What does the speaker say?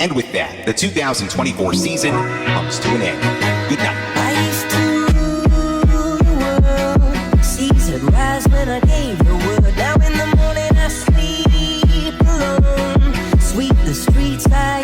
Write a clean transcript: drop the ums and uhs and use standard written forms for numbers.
And with that, the 2024 season comes to an end. Good night. I used to rule the world. Seas would rise when I gave the word. Now in the morning I sleep alone. Sweep the streets I